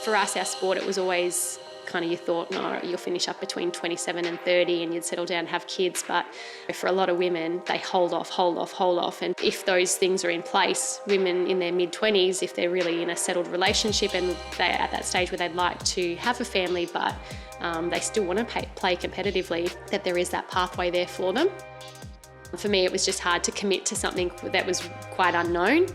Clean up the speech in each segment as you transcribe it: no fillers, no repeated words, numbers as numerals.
For us, our sport, it was always kind of you thought, no, you'll finish up between 27 and 30 and you'd settle down and have kids. But for a lot of women, they hold off. And if those things are in place, women in their mid-20s, if they're really in a settled relationship and they're at that stage where they'd like to have a family, but they still want to play competitively, that there is that pathway there for them. For me, it was just hard to commit to something that was quite unknown.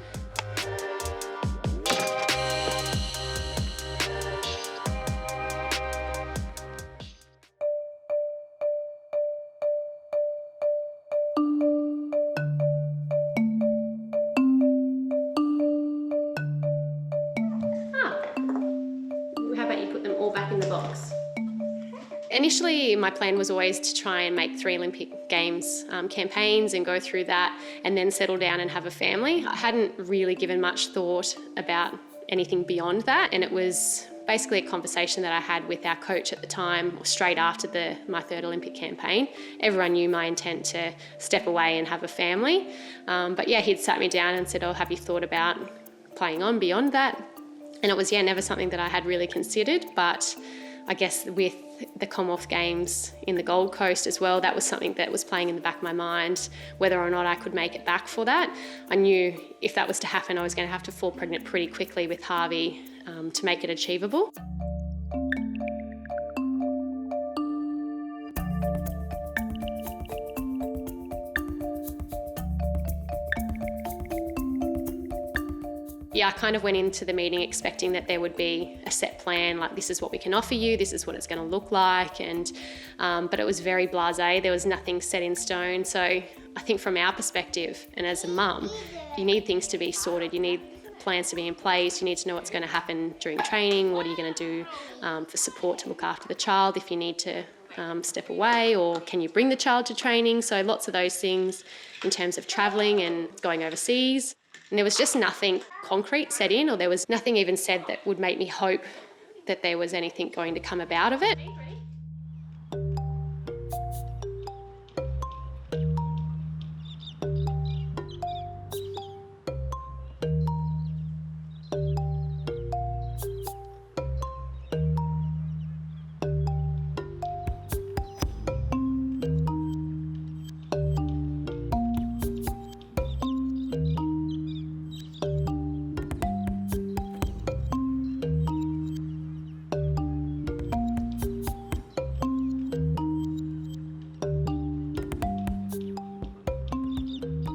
How about you put them all back in the box? Initially, my plan was always to try and make 3 Olympic Games campaigns and go through that and then settle down and have a family. I hadn't really given much thought about anything beyond that, and it was basically a conversation that I had with our coach at the time, straight after my 3rd Olympic campaign. Everyone knew my intent to step away and have a family. But yeah, he'd sat me down and said, oh, have you thought about playing on beyond that? And it was, never something that I had really considered, but I guess with the Commonwealth Games in the Gold Coast as well, that was something that was playing in the back of my mind, whether or not I could make it back for that. I knew if that was to happen, I was going to have to fall pregnant pretty quickly with Harvey to make it achievable. Yeah, I kind of went into the meeting expecting that there would be a set plan, like this is what we can offer you, this is what it's going to look like, and but it was very blasé. There was nothing set in stone. So I think from our perspective, and as a mum, you need things to be sorted. You need plans to be in place. You need to know what's going to happen during training. What are you going to do for support to look after the child if you need to step away, or can you bring the child to training? So lots of those things in terms of travelling and going overseas. And there was just nothing concrete set in, or there was nothing even said that would make me hope that there was anything going to come about of it.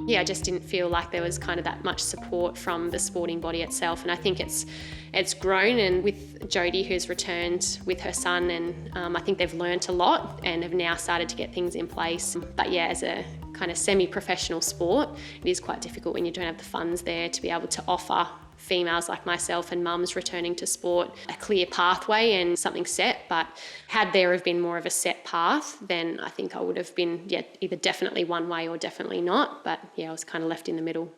Yeah, I just didn't feel like there was kind of that much support from the sporting body itself. And I think it's grown, and with Jodie, who's returned with her son, and I think they've learnt a lot and have now started to get things in place. But yeah, as a kind of semi-professional sport, it is quite difficult when you don't have the funds there to be able to offer females like myself and mums returning to sport a clear pathway and something set. But had there have been more of a set path, then I think I would have been either definitely one way or definitely not. But yeah, I was kind of left in the middle.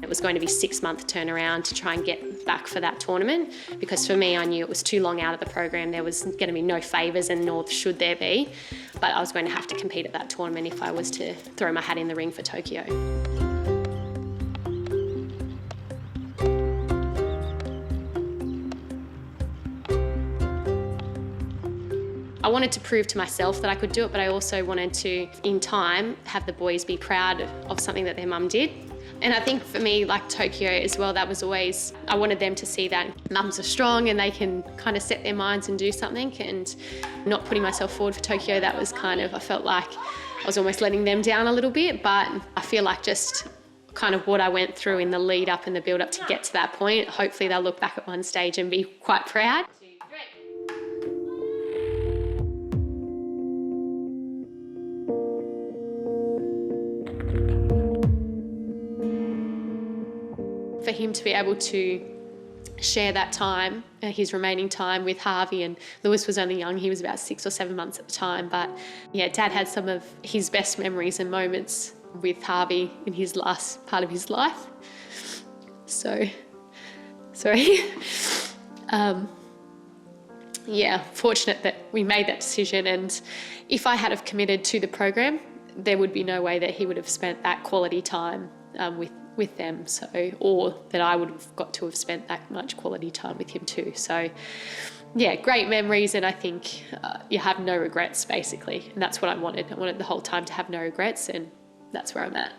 It was going to be 6-month turnaround to try and get back for that tournament, because for me, I knew it was too long out of the program. There was going to be no favours, and nor should there be, but I was going to have to compete at that tournament if I was to throw my hat in the ring for Tokyo. I wanted to prove to myself that I could do it, but I also wanted to, in time, have the boys be proud of something that their mum did. And I think for me, like Tokyo as well, that was always, I wanted them to see that mums are strong and they can kind of set their minds and do something. And not putting myself forward for Tokyo, that was kind of, I felt like I was almost letting them down a little bit. But I feel like just kind of what I went through in the lead up and the build up to get to that point, hopefully they'll look back at one stage and be quite proud. For him to be able to share that time, his remaining time with Harvey, and Lewis was only young, he was about 6 or 7 months at the time, but yeah, Dad had some of his best memories and moments with Harvey in his last part of his life. So, sorry. Yeah, fortunate that we made that decision, and if I had have committed to the program, there would be no way that he would have spent that quality time with them, or that I would have got to have spent that much quality time with him too. So yeah, great memories, and I think you have no regrets basically, and that's what I wanted. I wanted the whole time to have no regrets, and that's where I'm at.